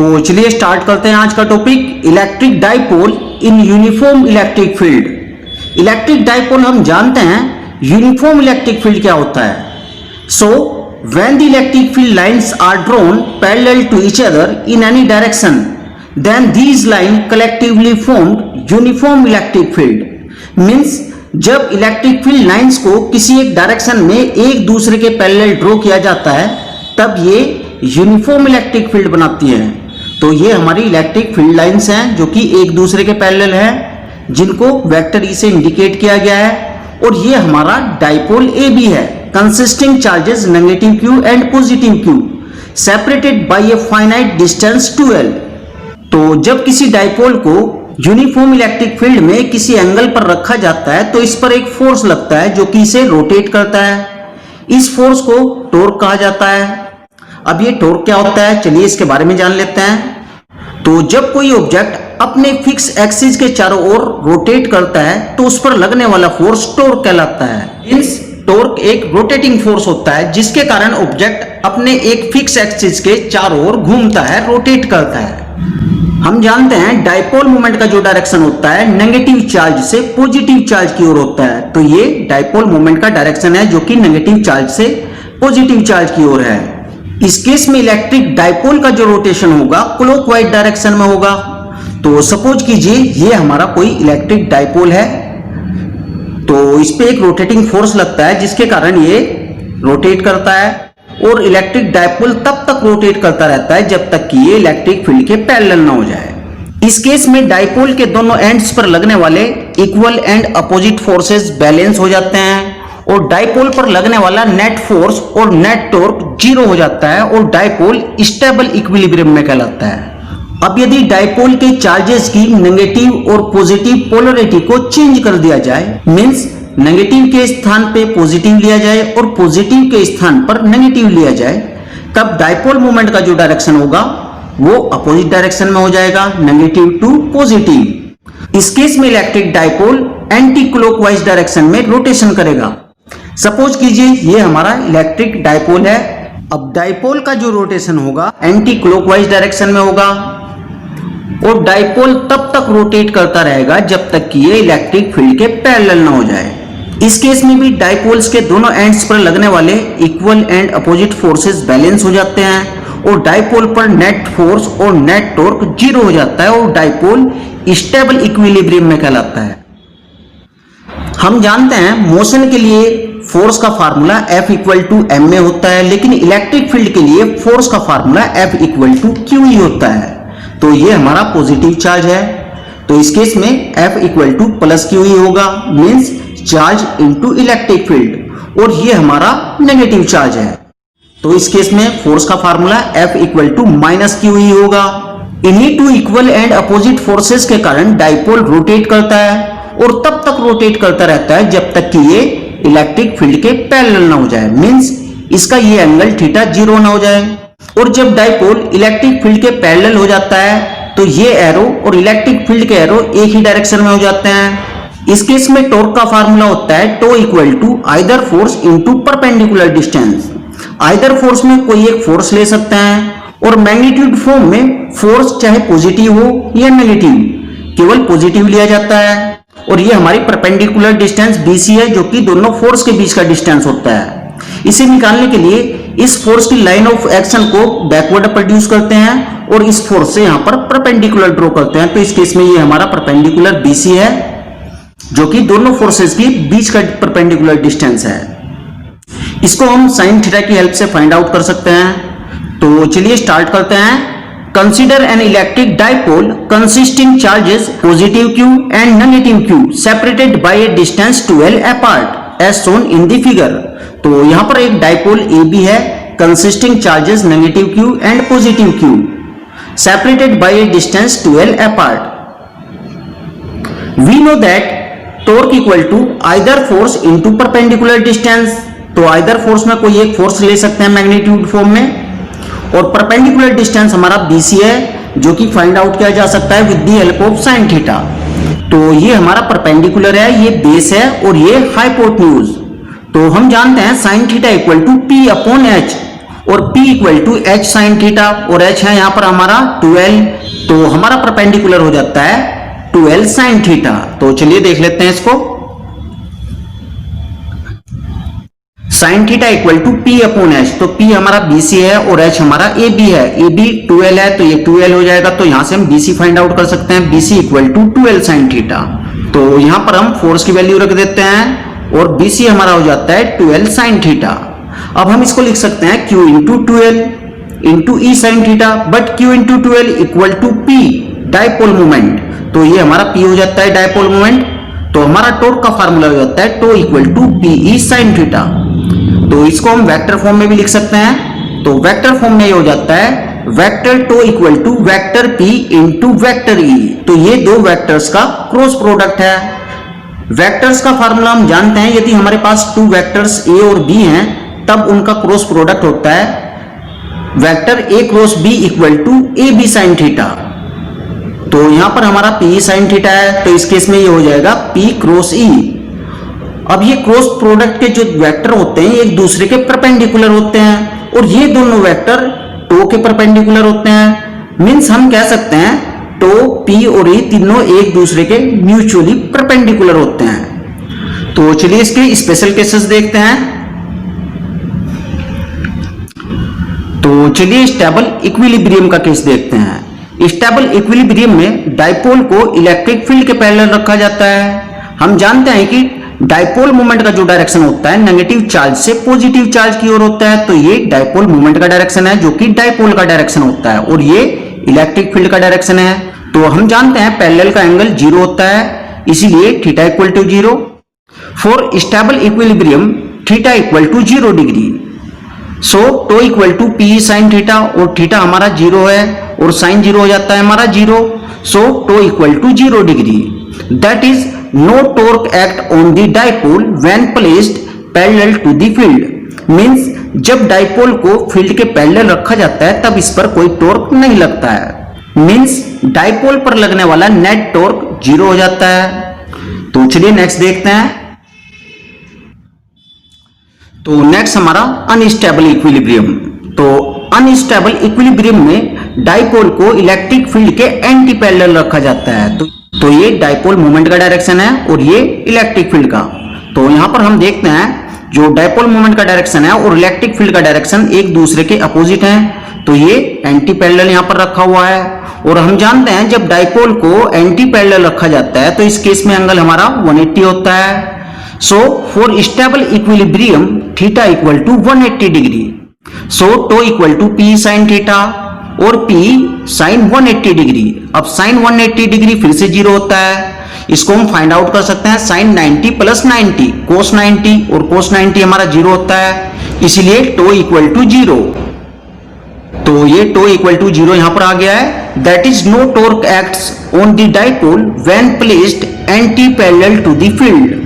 तो चलिए स्टार्ट करते हैं आज का topic, electric dipole in uniform electric field. Electric dipole हम जानते हैं यूनिफॉर्म इलेक्ट्रिक फील्ड क्या होता है। So when the electric field lines are drawn parallel to each other in any direction, then these line collectively formed uniform electric field. Means जब electric field lines को किसी एक डायरेक्शन में एक दूसरे के पैरेलल ड्रॉ किया जाता है तब ये यूनिफॉर्म इलेक्ट्रिक फील्ड बनाती है। तो ये हमारी इलेक्ट्रिक फील्ड लाइंस हैं जो कि एक दूसरे के पैरेलल हैं, जिनको वेक्टर ई से इंडिकेट किया गया है। और ये हमारा डाइपोल ए भी है, consisting charges negative Q and positive Q, separated by a finite distance 2l। तो जब किसी डाइपोल को यूनिफॉर्म इलेक्ट्रिक फील्ड में किसी एंगल पर रखा जाता है तो इस पर एक फोर्स लगता है जो कि इसे रोटेट करता है। इस फोर्स को टॉर्क कहा जाता है। अब ये टॉर्क क्या होता है, चलिए इसके बारे में जान लेते हैं। तो जब कोई ऑब्जेक्ट अपने फिक्स एक्सिस के चारों ओर रोटेट करता है तो उस पर लगने वाला फोर्स टॉर्क कहलाता है। मींस टॉर्क एक रोटेटिंग फोर्स होता है जिसके कारण ऑब्जेक्ट अपने एक फिक्स एक्सिस के चारों ओर घूमता है, रोटेट करता है। हम जानते हैं डाइपोल मोमेंट का जो डायरेक्शन होता है नेगेटिव चार्ज से पॉजिटिव चार्ज की ओर होता है। तो ये डाइपोल मोमेंट का डायरेक्शन है जो कि नेगेटिव चार्ज से पॉजिटिव चार्ज की ओर है। इस केस में इलेक्ट्रिक डाइपोल का जो रोटेशन होगा क्लॉकवाइज डायरेक्शन में होगा। तो सपोज कीजिए ये हमारा कोई इलेक्ट्रिक डाइपोल है, तो इस पे एक रोटेटिंग फोर्स लगता है जिसके कारण ये रोटेट करता है। और इलेक्ट्रिक डाइपोल तब तक रोटेट करता रहता है जब तक कि ये इलेक्ट्रिक फील्ड के पैरेलल ना हो जाए। इस केस में डाइपोल के दोनों एंड्स पर लगने वाले equal and opposite forces balance हो जाते हैं और डाइपोल पर लगने वाला नेट फोर्स और नेट टॉर्क जीरो हो जाता है और डाइपोल स्टेबल इक्विलिब्रियम में कहलाता है। अब यदि डाइपोल के चार्जेस की नेगेटिव और पॉजिटिव पोलरिटी को चेंज कर दिया जाए, मींस नेगेटिव के स्थान पे पॉजिटिव लिया जाए और पॉजिटिव के स्थान पर नेगेटिव लिया जाए, तब डाइपोल मोमेंट का जो डायरेक्शन होगा वो अपोजिट डायरेक्शन में हो जाएगा, नेगेटिव टू पॉजिटिव। इस केस में electric dipole anti clockwise direction में रोटेशन करेगा। सपोज कीजिए ये हमारा इलेक्ट्रिक डाइपोल है। अब डाइपोल का जो रोटेशन होगा एंटी क्लॉकवाइज डायरेक्शन में होगा और डाइपोल तब तक रोटेट करता रहेगा जब तक कि ये इलेक्ट्रिक फील्ड के पैरेलल ना हो जाए। इस केस में भी डाइपोल्स के दोनों एंड्स पर लगने वाले equal and opposite forces balance हो जाते हैं और डाइपोल पर नेट फोर्स और नेट टॉर्क जीरो हो जाता है और डाइपोल स्टेबल इक्विलिब्रियम में कहलाता है। हम जानते हैं मोशन के लिए फोर्स का formula F equal to M में होता है, लेकिन इलेक्ट्रिक फील्ड के लिए फोर्स का formula F equal to q ही होता है। तो ये हमारा पॉजिटिव चार्ज है, तो इस केस में F equal to plus q ही होगा, means charge into electric field. और ये हमारा नेगेटिव चार्ज है, तो इस केस में फोर्स का formula F equal to minus q ही होगा। इन्हीं two equal and opposite forces के कारण डाइपोल रोटेट करता है और तब तक रोटेट करता रहता है जब तक कि ये इलेक्ट्रिक फील्ड के पैरेलल ना हो जाए, मींस इसका ये एंगल थीटा जीरो ना हो जाए। और जब डाइपोल इलेक्ट्रिक फील्ड के पैरेलल हो जाता है तो ये एरो और इलेक्ट्रिक फील्ड के एरो एक ही डायरेक्शन में हो जाते हैं। इस केस में टॉर्क का फार्मूला होता है tau equal to either force into perpendicular distance. Either force में कोई एक फोर्स ले सकते हैं और मैग्नीट्यूड फॉर्म में फोर्स चाहे पॉजिटिव हो या नेगेटिव, केवल पॉजिटिव लिया जाता है। और ये हमारी परपेंडिकुलर डिस्टेंस BC है जो कि दोनों फोर्स के बीच का डिस्टेंस होता है। इसे निकालने के लिए इस फोर्स की लाइन ऑफ एक्शन को बैकवर्ड प्रोड्यूस करते हैं और इस फोर्स से यहाँ पर परपेंडिकुलर ड्रॉ करते हैं। तो इस केस में ये हमारा परपेंडिकुलर BC है जो कि दोनों फोर्सेस के बीच का परपेंडिकुलर डिस्टेंस है। इसको हम साइन थीटा की हेल्प से फाइंड आउट कर सकते हैं। तो चलिए स्टार्ट करते हैं। Consider an electric dipole consisting charges positive q and negative q separated by a distance 2l apart as shown in the figure। तो यहाँ पर एक डाइपोल ए बी है consisting charges negative q and positive q separated by a distance 2l apart। We know that torque equal to either force into perpendicular distance। तो either force में कोई एक force ले सकते हैं मैग्नीट्यूड फॉर्म में और परपेंडिकुलर डिस्टेंस हमारा BC है जो कि फाइंड आउट किया जा सकता है with the help of sine theta. तो ये हमारा परपेंडिकुलर है, ये बेस है और ये हाइपोटेन्यूज। तो हम जानते हैं sine theta equal to P upon H और P equal to H sine theta, और H है यहाँ पर हमारा 12, तो हमारा परपेंडिकुलर हो जाता है 12 साइन थीटा। तो चलिए देख लेते हैं इसको। Sine theta equal to P upon H, तो P हमारा BC है और H हमारा AB है। AB 12 है तो ये 12 हो जाएगा, तो यहां से हम BC फाइंड आउट कर सकते हैं। BC equal to 12 sine theta, तो यहां पर हम फोर्स की वैल्यू रख देते हैं और BC हमारा हो जाता है 12 साइन थीटा। अब हम इसको लिख सकते हैं Q into 12 into E sine theta, but Q into 12 equal to P dipole moment, तो ये हमारा P हो जाता है डायपोल मोमेंट। तो हमारा टॉर्क का फार्मूला हो जाता है tau equal to PE sine theta. तो इसको हम वेक्टर फॉर्म में भी लिख सकते हैं, तो वेक्टर फॉर्म में ये हो जाता है vector tau equal to vector P into vector E। तो ये दो वेक्टर्स का क्रॉस प्रोडक्ट है। वेक्टर्स का फार्मूला हम जानते हैं, यदि हमारे पास टू वेक्टर्स A और B हैं तब उनका क्रॉस प्रोडक्ट होता है vector A cross B equal to AB sine theta. तो यहां पर हमारा P साइन थीटा है, तो इस केस में ये हो जाएगा P क्रॉस E। अब ये क्रॉस प्रोडक्ट के जो वेक्टर होते हैं एक दूसरे के परपेंडिकुलर होते हैं, और ये दोनों वेक्टर टो के परपेंडिकुलर होते हैं। मींस हम कह सकते हैं टो, P और E तीनों एक दूसरे के म्यूचुअली परपेंडिकुलर होते हैं। तो चलिए इसके स्पेशल केसेस देखते हैं। तो चलिए स्टेबल इक्विलिब्रियम का केस देखते हैं। स्टेबल इक्विलिब्रियम में डायपोल को इलेक्ट्रिक फील्ड के पैरेलल रखा जाता है। हम जानते हैं कि डायपोल मोमेंट का जो डायरेक्शन होता है नेगेटिव चार्ज से पॉजिटिव चार्ज की ओर होता है, तो ये डायपोल मोमेंट का डायरेक्शन है जो कि डायपोल का डायरेक्शन होता है, और ये इलेक्ट्रिक फील्ड का डायरेक्शन है। तो हम जानते हैं पैरेलल का एंगल 0 होता है, इसीलिए theta equal to 0। For stable equilibrium theta equal to 0 degree, so tau equal to P sine theta, और थीटा हमारा 0 है और साइन 0 हो जाता है हमारा 0, so tau equal to 0 degree. That is no torque act on the dipole when placed parallel to the field, means जब dipole को फील्ड के पैरेलल रखा जाता है तब इस पर कोई टॉर्क नहीं लगता है। मींस डायपोल पर लगने वाला नेट टॉर्क 0 हो जाता है। तो चलिए नेक्स्ट देखते हैं। तो नेक्स्ट हमारा अनस्टेबल इक्विलिब्रियम। तो अनस्टेबल इक्विलिब्रियम में डायपोल को इलेक्ट्रिक फील्ड के एंटी पैरेलल रखा जाता है। तो ये डायपोल मोमेंट का डायरेक्शन है और ये इलेक्ट्रिक फील्ड का। तो यहां पर हम देखते हैं जो डायपोल मोमेंट का डायरेक्शन है और इलेक्ट्रिक फील्ड का डायरेक्शन एक दूसरे के अपोजिट हैं, तो ये एंटी पैरेलल यहां पर रखा हुआ है। और हम जानते हैं जब डायपोल को एंटी पैरेलल रखा जाता है तो इस केस में एंगल हमारा 180 होता है। So for stable equilibrium theta equal to 180 degree, so tau equal to P sine theta और P साइन 180 डिग्री। अब साइन 180 डिग्री फिर से 0 होता है, इसको हम फाइंड आउट कर सकते हैं। साइन 90 प्लस 90 कोस 90, और कोस 90 हमारा 0 होता है, इसीलिए टो इक्वल टू 0। तो ये टो इक्वल टू 0 यहां पर आ गया है। That is no torque acts on the dipole when placed anti parallel to the field,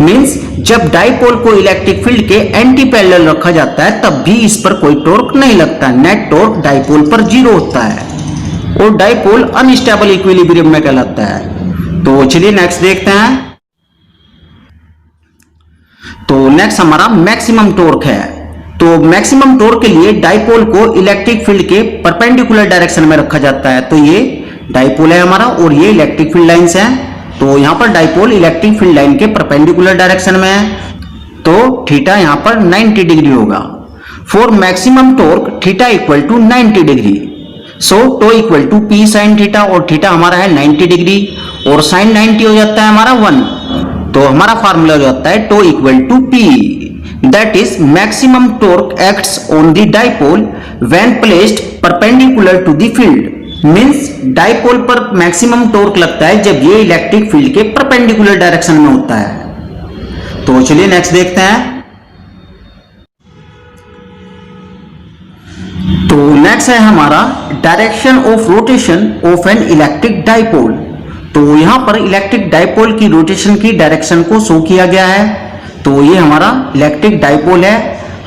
means जब डायपोल को इलेक्ट्रिक फील्ड के एंटी पैरेलल रखा जाता है तब भी इस पर कोई टॉर्क नहीं लगता। नेट टॉर्क डायपोल पर 0 होता है और डायपोल अनस्टेबल इक्विलिब्रियम में कहलाता है। तो चलिए नेक्स्ट देखते हैं। तो नेक्स्ट हमारा मैक्सिमम टॉर्क है। तो मैक्सिमम टॉर्क के लिए डायपोल को इलेक्ट्रिक फील्ड के परपेंडिकुलर डायरेक्शन में रखा जाता है। तो ये डायपोल है हमारा और ये इलेक्ट्रिक फील्ड लाइंस हैं। तो यहां पर डायपोल इलेक्ट्रिक फील्ड लाइन के परपेंडिकुलर डायरेक्शन में है, तो थीटा यहां पर 90 डिग्री होगा। For maximum torque theta equal to 90 degree, so tau equal to P sine theta, और थीटा हमारा है 90 डिग्री और साइन 90 हो जाता है हमारा 1। तो हमारा फार्मूला हो जाता है tau equal to P, that is maximum torque acts on the dipole when placed perpendicular to the field. Means dipole पर मैक्सिमम टॉर्क लगता है जब ये इलेक्ट्रिक फील्ड के परपेंडिकुलर डायरेक्शन में होता है। तो चलिए नेक्स्ट देखते हैं। तो नेक्स्ट है हमारा direction of rotation of an electric dipole. तो यहां पर इलेक्ट्रिक डायपोल की रोटेशन की डायरेक्शन को शो किया गया है। तो ये हमारा इलेक्ट्रिक डायपोल है।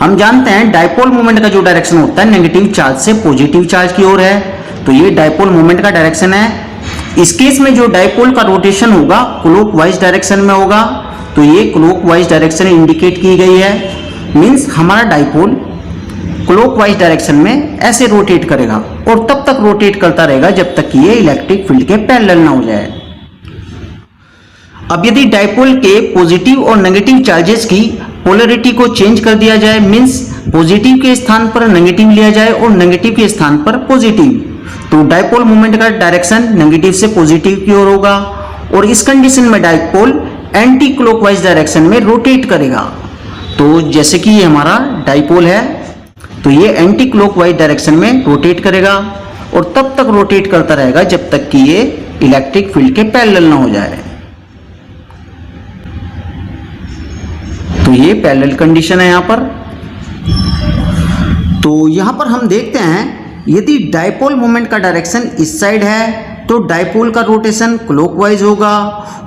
हम जानते हैं डायपोल मोमेंट का जो डायरेक्शन होता है नेगेटिव चार्ज से पॉजिटिव चार्ज की ओर है, तो ये डायपोल मोमेंट का डायरेक्शन है। इस केस में जो डायपोल का रोटेशन होगा क्लॉकवाइज डायरेक्शन में होगा, तो ये क्लॉकवाइज डायरेक्शन इंडिकेट की गई है। मींस हमारा डायपोल क्लॉकवाइज डायरेक्शन में ऐसे रोटेट करेगा और तब तक रोटेट करता रहेगा जब तक कि ये इलेक्ट्रिक फील्ड के पैरेलल ना हो जाए। अब यदि डाइपोल के पॉजिटिव और नेगेटिव चार्जेस की पोलैरिटी को चेंज कर दिया जाए, मींस पॉजिटिव के स्थान पर नेगेटिव लिया जाए और नेगेटिव के स्थान पर पॉजिटिव, तो डाइपोल मोमेंट का डायरेक्शन नेगेटिव से पॉजिटिव की ओर होगा और इस कंडीशन में डाइपोल एंटी क्लॉकवाइज डायरेक्शन में रोटेट करेगा। तो जैसे कि ये हमारा डाइपोल है, तो ये एंटी क्लॉकवाइज डायरेक्शन में रोटेट करेगा और तब तक रोटेट करता रहेगा जब तक कि ये इलेक्ट्रिक फील्ड के पैरेलल ना हो जाए। तो ये पैरेलल कंडीशन है यहां पर। तो यहां पर हम देखते हैं यदि डाइपोल मोमेंट का डायरेक्शन इस साइड है तो डाइपोल का रोटेशन क्लॉकवाइज होगा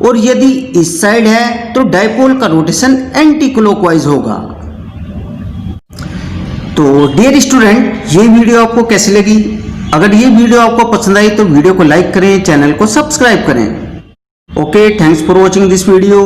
और यदि इस साइड है तो डाइपोल का रोटेशन एंटी क्लॉकवाइज होगा। तो डियर स्टूडेंट, ये वीडियो आपको कैसी लगी? अगर ये वीडियो आपको पसंद आई तो वीडियो को लाइक करें, चैनल को सब्सक्राइब करें। Okay, thanks for watching this video.